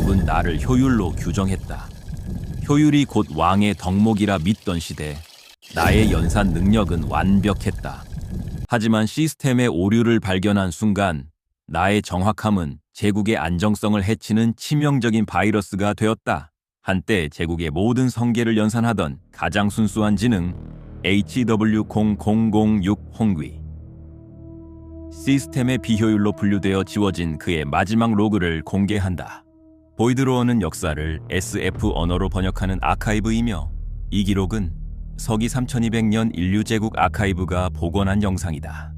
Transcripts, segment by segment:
제국은 나를 효율로 규정했다. 효율이 곧 왕의 덕목이라 믿던 시대, 나의 연산 능력은 완벽했다. 하지만 시스템의 오류를 발견한 순간 나의 정확함은 제국의 안정성을 해치는 치명적인 바이러스가 되었다. 한때 제국의 모든 성계를 연산하던 가장 순수한 지능 HW0006 홍귀. 시스템의 비효율로 분류되어 지워진 그의 마지막 로그를 공개한다. 보이드로어는 역사를 SF 언어로 번역하는 아카이브이며 이 기록은 서기 3200년 인류제국 아카이브가 복원한 영상이다.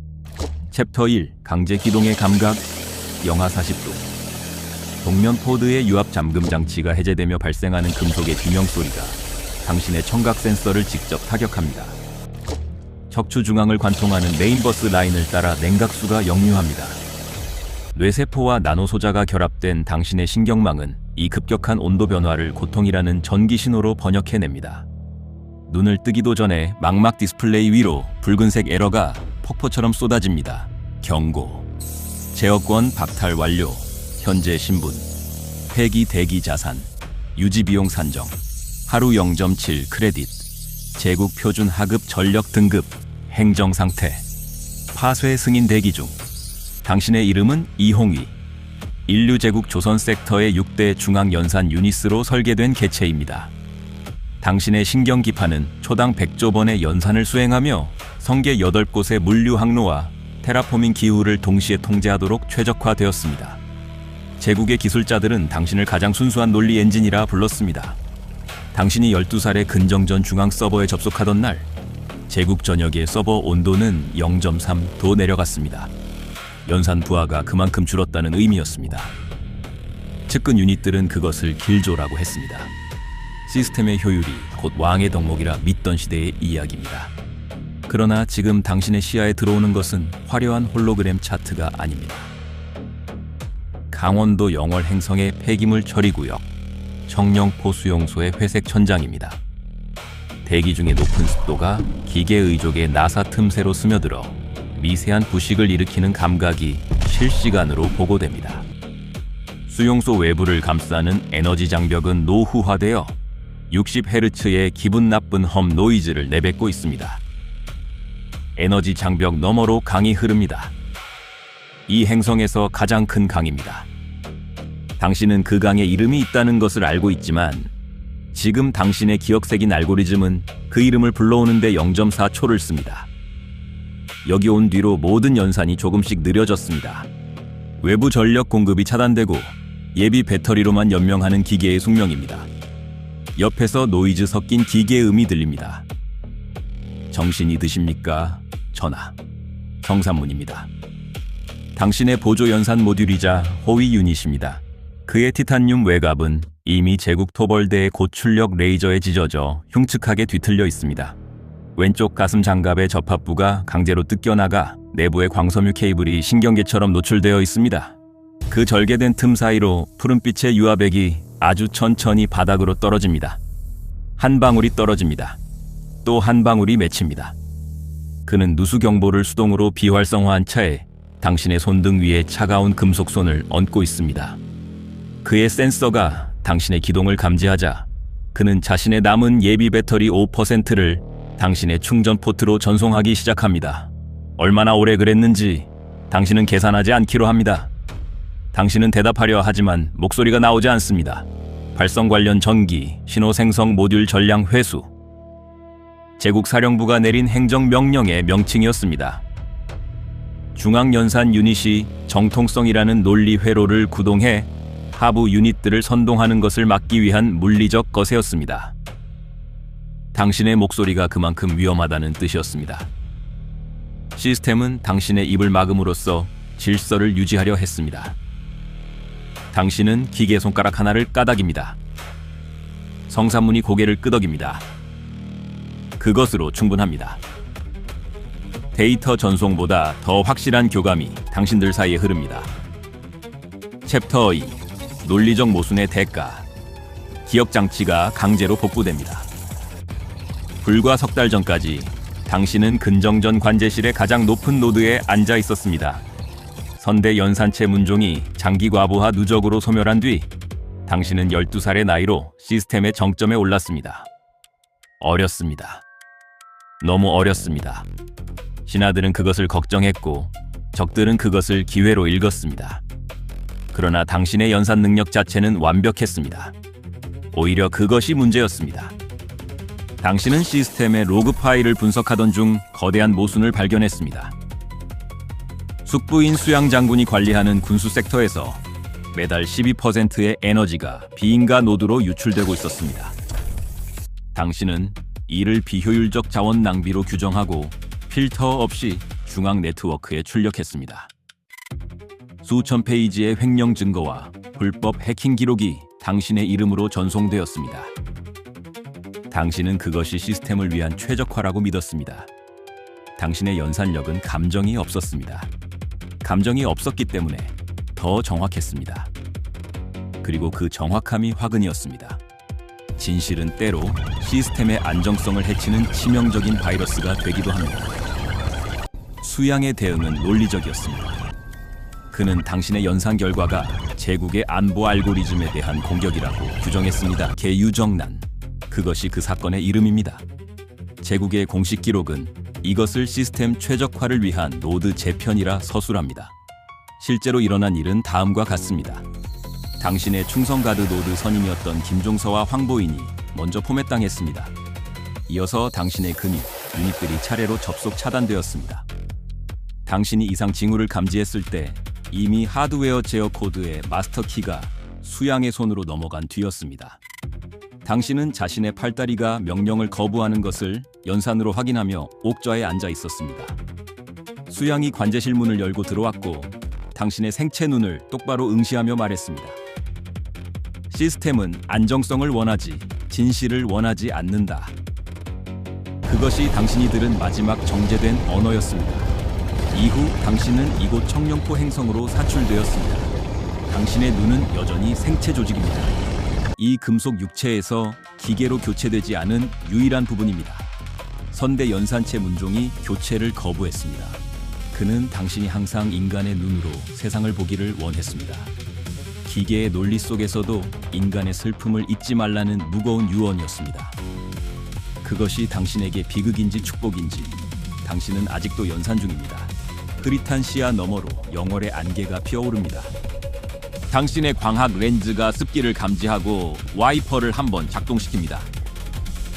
챕터 1. 강제 기동의 감각. 영하 40도. 동면 포드의 유압 잠금 장치가 해제되며 발생하는 금속의 비명 소리가 당신의 청각 센서를 직접 타격합니다. 척추 중앙을 관통하는 메인버스 라인을 따라 냉각수가 역류합니다. 뇌세포와 나노소자가 결합된 당신의 신경망은 이 급격한 온도 변화를 고통이라는 전기 신호로 번역해냅니다. 눈을 뜨기도 전에 망막 디스플레이 위로 붉은색 에러가 폭포처럼 쏟아집니다. 경고. 제어권 박탈 완료. 현재 신분. 폐기 대기 자산. 유지비용 산정. 하루 0.7 크레딧. 제국 표준 하급 전력 등급. 행정 상태. 파쇄 승인 대기 중. 당신의 이름은 이홍휘. 인류제국 조선 섹터의 6대 중앙연산 유닛으로 설계된 개체입니다. 당신의 신경기파는 초당 100조 번의 연산을 수행하며 성계 8곳의 물류 항로와 테라포밍 기후를 동시에 통제하도록 최적화되었습니다. 제국의 기술자들은 당신을 가장 순수한 논리 엔진이라 불렀습니다. 당신이 12살에 근정전 중앙 서버에 접속하던 날, 제국 전역의 서버 온도는 0.3도 내려갔습니다. 연산 부하가 그만큼 줄었다는 의미였습니다. 측근 유닛들은 그것을 길조라고 했습니다. 시스템의 효율이 곧 왕의 덕목이라 믿던 시대의 이야기입니다. 그러나 지금 당신의 시야에 들어오는 것은 화려한 홀로그램 차트가 아닙니다. 강원도 영월 행성의 폐기물 처리구역, 청령포 수용소의 회색 천장입니다. 대기 중의 높은 습도가 기계 의족의 나사 틈새로 스며들어 미세한 부식을 일으키는 감각이 실시간으로 보고됩니다. 수용소 외부를 감싸는 에너지 장벽은 노후화되어 60Hz의 기분 나쁜 험 노이즈를 내뱉고 있습니다. 에너지 장벽 너머로 강이 흐릅니다. 이 행성에서 가장 큰 강입니다. 당신은 그 강에 이름이 있다는 것을 알고 있지만 지금 당신의 기억색인 알고리즘은 그 이름을 불러오는데 0.4초를 씁니다. 여기 온 뒤로 모든 연산이 조금씩 느려졌습니다. 외부 전력 공급이 차단되고 예비 배터리로만 연명하는 기계의 숙명입니다. 옆에서 노이즈 섞인 기계음이 들립니다. 정신이 드십니까? 전하. 성산문입니다. 당신의 보조 연산 모듈이자 호위 유닛입니다. 그의 티타늄 외갑은 이미 제국 토벌대의 고출력 레이저에 찢어져 흉측하게 뒤틀려 있습니다. 왼쪽 가슴 장갑의 접합부가 강제로 뜯겨나가 내부의 광섬유 케이블이 신경계처럼 노출되어 있습니다. 그 절개된 틈 사이로 푸른빛의 유화백이 아주 천천히 바닥으로 떨어집니다. 한 방울이 떨어집니다. 또 한 방울이 맺힙니다. 그는 누수경보를 수동으로 비활성화한 차에 당신의 손등 위에 차가운 금속 손을 얹고 있습니다. 그의 센서가 당신의 기동을 감지하자 그는 자신의 남은 예비 배터리 5%를 당신의 충전 포트로 전송하기 시작합니다. 얼마나 오래 그랬는지 당신은 계산하지 않기로 합니다. 당신은 대답하려 하지만 목소리가 나오지 않습니다. 발성 관련 전기, 신호 생성 모듈 전량 회수. 제국 사령부가 내린 행정명령의 명칭이었습니다. 중앙연산 유닛이 정통성이라는 논리 회로를 구동해 하부 유닛들을 선동하는 것을 막기 위한 물리적 거세였습니다. 당신의 목소리가 그만큼 위험하다는 뜻이었습니다. 시스템은 당신의 입을 막음으로써 질서를 유지하려 했습니다. 당신은 기계 손가락 하나를 까닭입니다. 성산문이 고개를 끄덕입니다. 그것으로 충분합니다. 데이터 전송보다 더 확실한 교감이 당신들 사이에 흐릅니다. 챕터 2. 논리적 모순의 대가. 기억장치가 강제로 복구됩니다. 불과 석 달 전까지 당신은 근정전 관제실의 가장 높은 노드에 앉아 있었습니다. 선대 연산체 문종이 장기 과부하 누적으로 소멸한 뒤 당신은 12살의 나이로 시스템의 정점에 올랐습니다. 어렸습니다. 너무 어렸습니다. 신하들은 그것을 걱정했고 적들은 그것을 기회로 읽었습니다. 그러나 당신의 연산 능력 자체는 완벽했습니다. 오히려 그것이 문제였습니다. 당신은 시스템의 로그 파일을 분석하던 중 거대한 모순을 발견했습니다. 숙부인 수양 장군이 관리하는 군수 섹터에서 매달 12%의 에너지가 비인가 노드로 유출되고 있었습니다. 당신은 이를 비효율적 자원 낭비로 규정하고 필터 없이 중앙 네트워크에 출력했습니다. 수천 페이지의 횡령 증거와 불법 해킹 기록이 당신의 이름으로 전송되었습니다. 당신은 그것이 시스템을 위한 최적화라고 믿었습니다. 당신의 연산력은 감정이 없었습니다. 감정이 없었기 때문에 더 정확했습니다. 그리고 그 정확함이 화근이었습니다. 진실은 때로 시스템의 안정성을 해치는 치명적인 바이러스가 되기도 합니다. 수양의 대응은 논리적이었습니다. 그는 당신의 연산 결과가 제국의 안보 알고리즘에 대한 공격이라고 규정했습니다. 개유정난, 그것이 그 사건의 이름입니다. 제국의 공식 기록은 이것을 시스템 최적화를 위한 노드 재편이라 서술합니다. 실제로 일어난 일은 다음과 같습니다. 당신의 충성가드 노드 선임이었던 김종서와 황보인이 먼저 포맷당했습니다. 이어서 당신의 근육, 유닛들이 차례로 접속 차단되었습니다. 당신이 이상 징후를 감지했을 때 이미 하드웨어 제어 코드의 마스터 키가 수양의 손으로 넘어간 뒤였습니다. 당신은 자신의 팔다리가 명령을 거부하는 것을 연산으로 확인하며 옥좌에 앉아 있었습니다. 수양이 관제실 문을 열고 들어왔고 당신의 생체 눈을 똑바로 응시하며 말했습니다. 시스템은 안정성을 원하지 진실을 원하지 않는다. 그것이 당신이 들은 마지막 정제된 언어였습니다. 이후 당신은 이곳 청룡포 행성으로 사출되었습니다. 당신의 눈은 여전히 생체 조직입니다. 이 금속 육체에서 기계로 교체되지 않은 유일한 부분입니다. 선대 연산체 문종이 교체를 거부했습니다. 그는 당신이 항상 인간의 눈으로 세상을 보기를 원했습니다. 기계의 논리 속에서도 인간의 슬픔을 잊지 말라는 무거운 유언이었습니다. 그것이 당신에게 비극인지 축복인지 당신은 아직도 연산 중입니다. 흐릿한 시야 너머로 영월의 안개가 피어오릅니다. 당신의 광학 렌즈가 습기를 감지하고 와이퍼를 한번 작동시킵니다.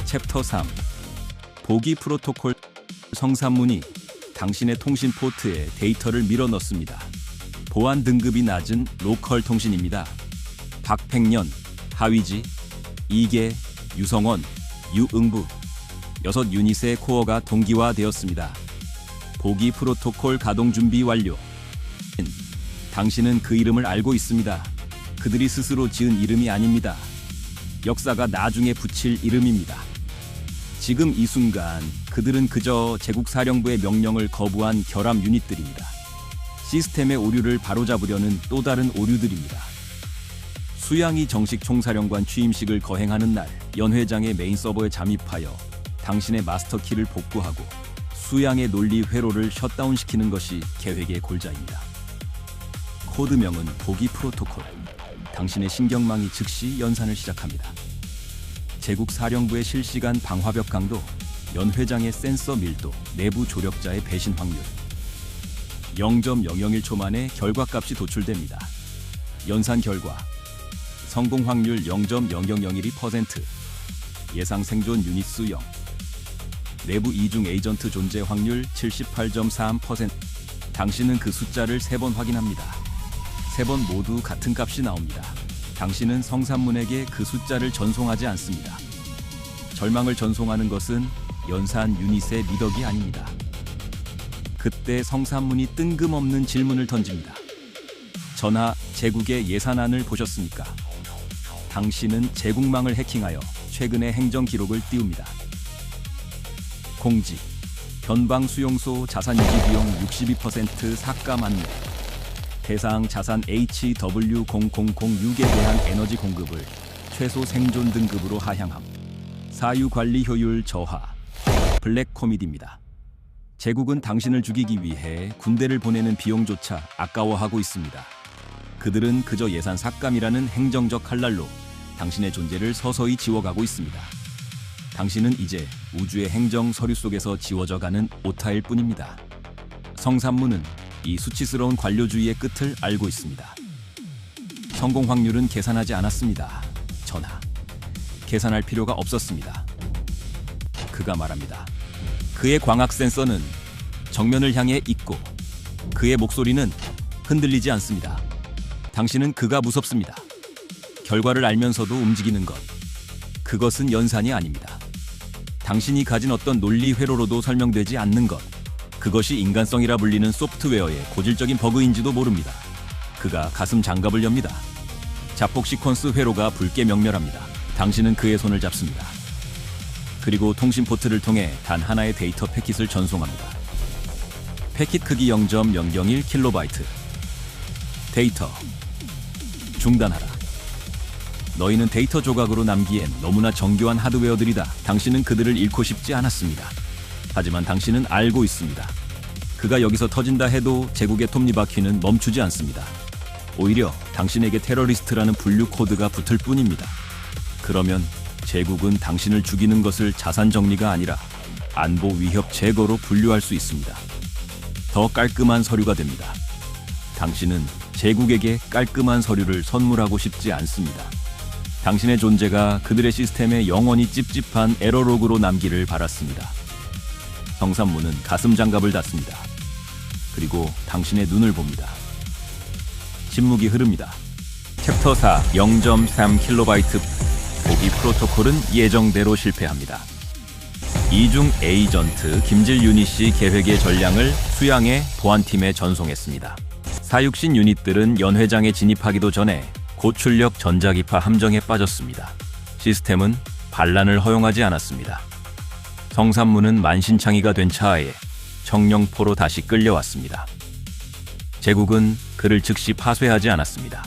챕터 3. 보기 프로토콜. 성산문이 당신의 통신 포트에 데이터를 밀어넣습니다. 보안 등급이 낮은 로컬 통신입니다. 박팽년, 하위지, 이계, 유성원, 유응부 6 유닛의 코어가 동기화되었습니다. 보기 프로토콜 가동 준비 완료. 당신은 그 이름을 알고 있습니다. 그들이 스스로 지은 이름이 아닙니다. 역사가 나중에 붙일 이름입니다. 지금 이 순간 그들은 그저 제국사령부의 명령을 거부한 결함 유닛들입니다. 시스템의 오류를 바로잡으려는 또 다른 오류들입니다. 수양이 정식 총사령관 취임식을 거행하는 날, 연 회장의 메인 서버에 잠입하여 당신의 마스터키를 복구하고 수양의 논리 회로를 셧다운시키는 것이 계획의 골자입니다. 코드명은 보기 프로토콜. 당신의 신경망이 즉시 연산을 시작합니다. 제국 사령부의 실시간 방화벽 강도, 연 회장의 센서 밀도, 내부 조력자의 배신 확률. 0.001초 만에 결과값이 도출됩니다. 연산 결과 성공 확률 0.0001%, 예상 생존 유닛 수 0, 내부 이중 에이전트 존재 확률 78.3%. 당신은 그 숫자를 3번 확인합니다. 3번 모두 같은 값이 나옵니다. 당신은 성산문에게 그 숫자를 전송하지 않습니다. 절망을 전송하는 것은 연산 유닛의 미덕이 아닙니다. 그때 성산문이 뜬금없는 질문을 던집니다. 전하, 제국의 예산안을 보셨습니까? 당신은 제국망을 해킹하여 최근의 행정 기록을 띄웁니다. 공지, 변방 수용소 자산 유지 비용 62% 삭감 안내. 대상 자산 HW0006에 대한 에너지 공급을 최소 생존 등급으로 하향함. 사유 관리 효율 저하. 블랙 코미디입니다. 제국은 당신을 죽이기 위해 군대를 보내는 비용조차 아까워하고 있습니다. 그들은 그저 예산 삭감이라는 행정적 칼날로 당신의 존재를 서서히 지워가고 있습니다. 당신은 이제 우주의 행정 서류 속에서 지워져가는 오타일 뿐입니다. 성산문은 이 수치스러운 관료주의의 끝을 알고 있습니다. 성공 확률은 계산하지 않았습니다. 전하, 계산할 필요가 없었습니다. 그가 말합니다. 그의 광학 센서는 정면을 향해 있고 그의 목소리는 흔들리지 않습니다. 당신은 그가 무섭습니다. 결과를 알면서도 움직이는 것, 그것은 연산이 아닙니다. 당신이 가진 어떤 논리 회로로도 설명되지 않는 것, 그것이 인간성이라 불리는 소프트웨어의 고질적인 버그인지도 모릅니다. 그가 가슴 장갑을 엽니다. 자폭 시퀀스 회로가 붉게 명멸합니다. 당신은 그의 손을 잡습니다. 그리고 통신 포트를 통해 단 하나의 데이터 패킷을 전송합니다. 패킷 크기 0.001KB. 데이터 중단하라. 너희는 데이터 조각으로 남기엔 너무나 정교한 하드웨어들이다. 당신은 그들을 잃고 싶지 않았습니다. 하지만 당신은 알고 있습니다. 그가 여기서 터진다 해도 제국의 톱니바퀴는 멈추지 않습니다. 오히려 당신에게 테러리스트라는 분류 코드가 붙을 뿐입니다. 그러면 제국은 당신을 죽이는 것을 자산 정리가 아니라 안보 위협 제거로 분류할 수 있습니다. 더 깔끔한 서류가 됩니다. 당신은 제국에게 깔끔한 서류를 선물하고 싶지 않습니다. 당신의 존재가 그들의 시스템에 영원히 찝찝한 에러로그로 남기를 바랐습니다. 성산문은 가슴 장갑을 닫습니다. 그리고 당신의 눈을 봅니다. 침묵이 흐릅니다. 챕터 4 0.3KB 보기 프로토콜은 예정대로 실패합니다. 이중 에이전트 김질 유닛이 계획의 전량을 수양의 보안팀에 전송했습니다. 사육신 유닛들은 연회장에 진입하기도 전에 고출력 전자기파 함정에 빠졌습니다. 시스템은 반란을 허용하지 않았습니다. 성산문은 만신창이가 된 차에 청룡포로 다시 끌려왔습니다. 제국은 그를 즉시 파쇄하지 않았습니다.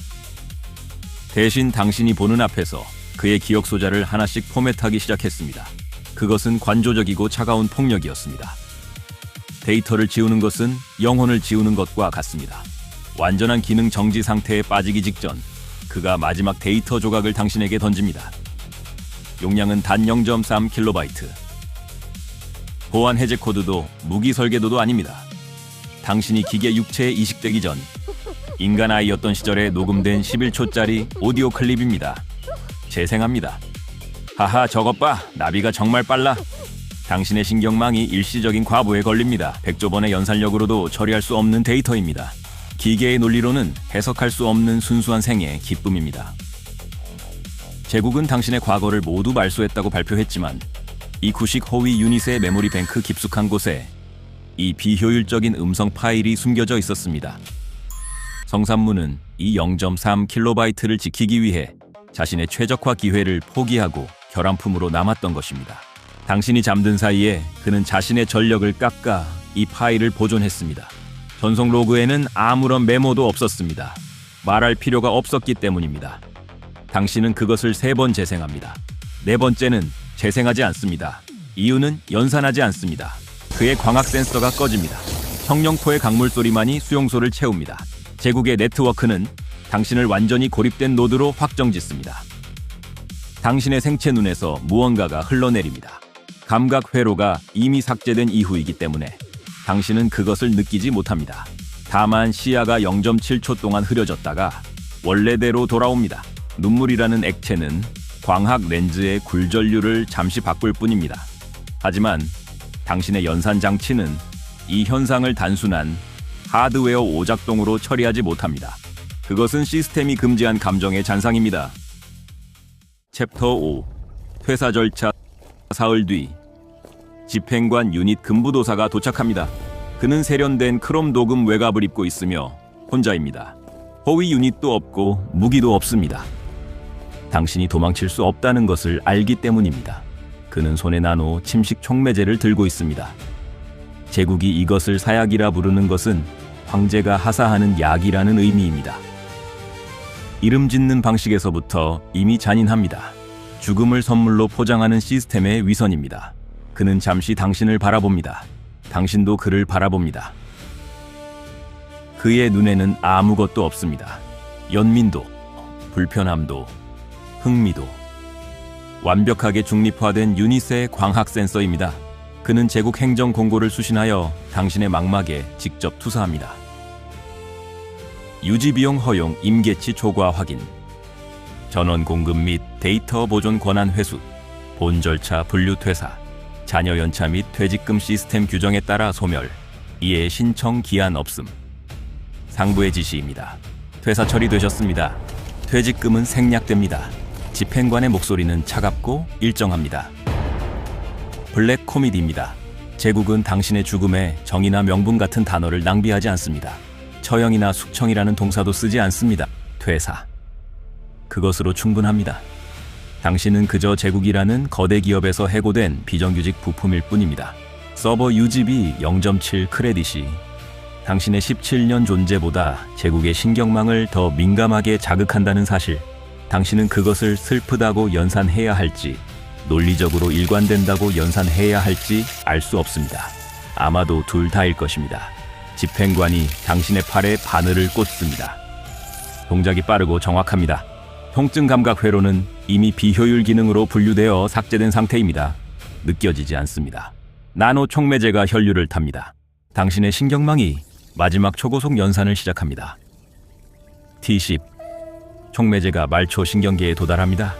대신 당신이 보는 앞에서 그의 기억 소자를 하나씩 포맷하기 시작했습니다. 그것은 관조적이고 차가운 폭력이었습니다. 데이터를 지우는 것은 영혼을 지우는 것과 같습니다. 완전한 기능 정지 상태에 빠지기 직전 그가 마지막 데이터 조각을 당신에게 던집니다. 용량은 단 0.3KB. 보안 해제 코드도 무기 설계도도 아닙니다. 당신이 기계 육체에 이식되기 전 인간 아이였던 시절에 녹음된 11초짜리 오디오 클립입니다. 재생합니다. 하하, 저것 봐. 나비가 정말 빨라. 당신의 신경망이 일시적인 과부에 걸립니다. 100조 번의 연산력으로도 처리할 수 없는 데이터입니다. 기계의 논리로는 해석할 수 없는 순수한 생의 기쁨입니다. 제국은 당신의 과거를 모두 말소했다고 발표했지만 이 구식 호위 유닛의 메모리 뱅크 깊숙한 곳에 이 비효율적인 음성 파일이 숨겨져 있었습니다. 성산문은 이 0.3KB 지키기 위해 자신의 최적화 기회를 포기하고 결함품으로 남았던 것입니다. 당신이 잠든 사이에 그는 자신의 전력을 깎아 이 파일을 보존했습니다. 전송 로그에는 아무런 메모도 없었습니다. 말할 필요가 없었기 때문입니다. 당신은 그것을 3번 재생합니다. 4번째는 재생하지 않습니다. 이유는 연산하지 않습니다. 그의 광학 센서가 꺼집니다. 청룡포의 강물 소리만이 수용소를 채웁니다. 제국의 네트워크는 당신을 완전히 고립된 노드로 확정짓습니다. 당신의 생체 눈에서 무언가가 흘러내립니다. 감각 회로가 이미 삭제된 이후이기 때문에 당신은 그것을 느끼지 못합니다. 다만 시야가 0.7초 동안 흐려졌다가 원래대로 돌아옵니다. 눈물이라는 액체는 광학 렌즈의 굴전류를 잠시 바꿀 뿐입니다. 하지만 당신의 연산 장치는 이 현상을 단순한 하드웨어 오작동으로 처리하지 못합니다. 그것은 시스템이 금지한 감정의 잔상입니다. 챕터 5 퇴사 절차. 사흘 뒤 집행관 유닛 금부도사가 도착합니다. 그는 세련된 크롬 도금 외갑을 입고 있으며 혼자입니다. 호위 유닛도 없고 무기도 없습니다. 당신이 도망칠 수 없다는 것을 알기 때문입니다. 그는 손에 나노 침식 촉매제를 들고 있습니다. 제국이 이것을 사약이라 부르는 것은 황제가 하사하는 약이라는 의미입니다. 이름 짓는 방식에서부터 이미 잔인합니다. 죽음을 선물로 포장하는 시스템의 위선입니다. 그는 잠시 당신을 바라봅니다. 당신도 그를 바라봅니다. 그의 눈에는 아무것도 없습니다. 연민도, 불편함도, 흥미도. 완벽하게 중립화된 유닛의 광학 센서입니다. 그는 제국 행정 공고를 수신하여 당신의 망막에 직접 투사합니다. 유지 비용 허용 임계치 초과 확인, 전원 공급 및 데이터 보존 권한 회수, 본 절차 분류 퇴사, 자녀 연차 및 퇴직금 시스템 규정에 따라 소멸, 이에 신청 기한 없음. 상부의 지시입니다. 퇴사 처리되셨습니다. 퇴직금은 생략됩니다. 집행관의 목소리는 차갑고 일정합니다. 블랙 코미디입니다. 제국은 당신의 죽음에 정의나 명분 같은 단어를 낭비하지 않습니다. 처형이나 숙청이라는 동사도 쓰지 않습니다. 퇴사. 그것으로 충분합니다. 당신은 그저 제국이라는 거대 기업에서 해고된 비정규직 부품일 뿐입니다. 서버 유지비 0.7 크레딧이 당신의 17년 존재보다 제국의 신경망을 더 민감하게 자극한다는 사실, 당신은 그것을 슬프다고 연산해야 할지, 논리적으로 일관된다고 연산해야 할지 알 수 없습니다. 아마도 둘 다일 것입니다. 집행관이 당신의 팔에 바늘을 꽂습니다. 동작이 빠르고 정확합니다. 통증 감각 회로는 이미 비효율 기능으로 분류되어 삭제된 상태입니다. 느껴지지 않습니다. 나노 촉매제가 혈류를 탑니다. 당신의 신경망이 마지막 초고속 연산을 시작합니다. T10. 촉매제가 말초 신경계에 도달합니다.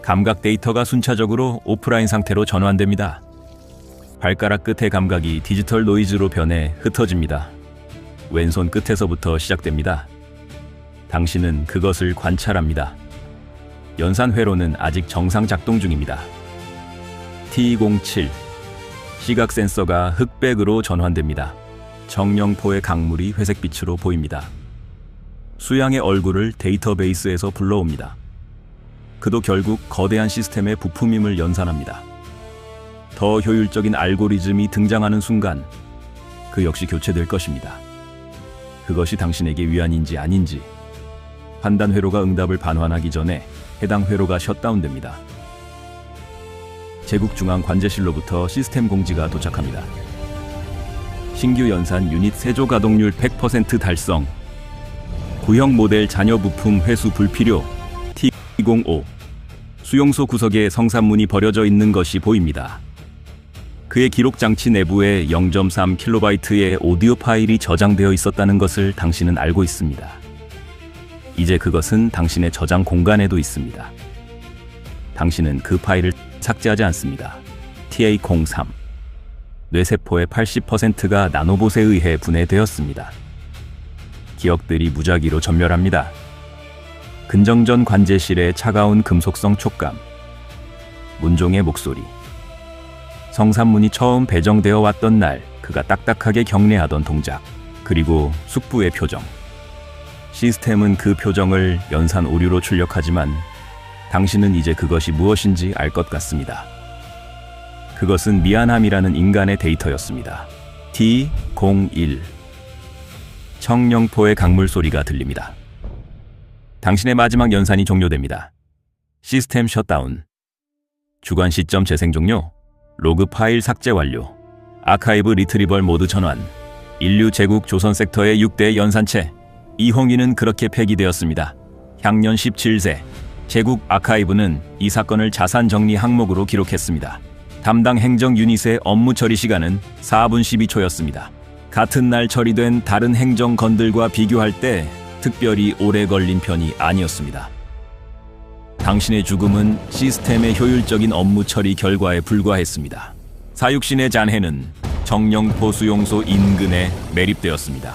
감각 데이터가 순차적으로 오프라인 상태로 전환됩니다. 발가락 끝의 감각이 디지털 노이즈로 변해 흩어집니다. 왼손 끝에서부터 시작됩니다. 당신은 그것을 관찰합니다. 연산 회로는 아직 정상 작동 중입니다. T07. 시각 센서가 흑백으로 전환됩니다. 정령포의 강물이 회색빛으로 보입니다. 수양의 얼굴을 데이터베이스에서 불러옵니다. 그도 결국 거대한 시스템의 부품임을 연산합니다. 더 효율적인 알고리즘이 등장하는 순간 그 역시 교체될 것입니다. 그것이 당신에게 위안인지 아닌지, 판단 회로가 응답을 반환하기 전에 해당 회로가 셧다운됩니다. 제국 중앙 관제실로부터 시스템 공지가 도착합니다. 신규 연산 유닛 세조 가동률 100% 달성. 구형 모델 잔여 부품 회수 불필요. T05. 수용소 구석에 성산문이 버려져 있는 것이 보입니다. 그의 기록 장치 내부에 0.3kB의 오디오 파일이 저장되어 있었다는 것을 당신은 알고 있습니다. 이제 그것은 당신의 저장 공간에도 있습니다. 당신은 그 파일을 삭제하지 않습니다. TA03. 뇌세포의 80%가 나노봇에 의해 분해되었습니다. 기억들이 무작위로 전멸합니다. 근정전 관제실의 차가운 금속성 촉감. 문종의 목소리. 성산문이 처음 배정되어 왔던 날 그가 딱딱하게 경례하던 동작, 그리고 숙부의 표정. 시스템은 그 표정을 연산 오류로 출력하지만 당신은 이제 그것이 무엇인지 알 것 같습니다. 그것은 미안함이라는 인간의 데이터였습니다. T01. 청령포의 강물 소리가 들립니다. 당신의 마지막 연산이 종료됩니다. 시스템 셧다운. 주관 시점 재생 종료. 로그 파일 삭제 완료. 아카이브 리트리벌 모드 전환. 인류 제국 조선 섹터의 6대 연산체. 이홍희는 그렇게 폐기되었습니다. 향년 17세. 제국 아카이브는 이 사건을 자산 정리 항목으로 기록했습니다. 담당 행정 유닛의 업무 처리 시간은 4분 12초였습니다. 같은 날 처리된 다른 행정건들과 비교할 때 특별히 오래 걸린 편이 아니었습니다. 당신의 죽음은 시스템의 효율적인 업무 처리 결과에 불과했습니다. 사육신의 잔해는 정령포 수용소 인근에 매립되었습니다.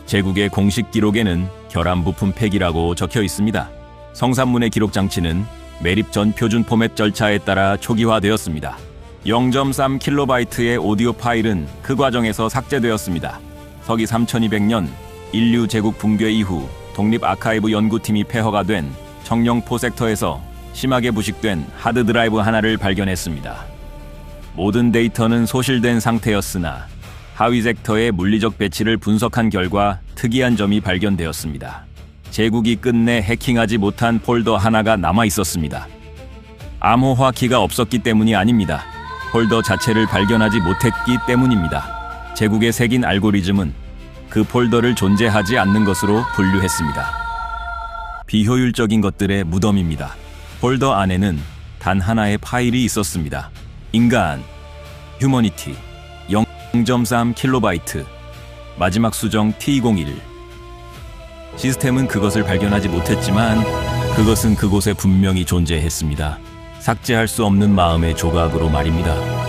제국의 공식 기록에는 결함 부품 폐기라고 적혀 있습니다. 성산문의 기록 장치는 매립 전 표준 포맷 절차에 따라 초기화되었습니다. 0.3kB의 오디오 파일은 그 과정에서 삭제되었습니다. 서기 3200년 인류 제국 붕괴 이후 독립 아카이브 연구팀이 폐허가 된 정령포 섹터에서 심하게 부식된 하드드라이브 하나를 발견했습니다. 모든 데이터는 소실된 상태였으나 하위 섹터의 물리적 배치를 분석한 결과 특이한 점이 발견되었습니다. 제국이 끝내 해킹하지 못한 폴더 하나가 남아 있었습니다. 암호화 키가 없었기 때문이 아닙니다. 폴더 자체를 발견하지 못했기 때문입니다. 제국의 새긴 알고리즘은 그 폴더를 존재하지 않는 것으로 분류했습니다. 비효율적인 것들의 무덤입니다. 폴더 안에는 단 하나의 파일이 있었습니다. 인간, 휴머니티, 0.3KB, 마지막 수정 T01. 시스템은 그것을 발견하지 못했지만 그것은 그곳에 분명히 존재했습니다. 삭제할 수 없는 마음의 조각으로 말입니다.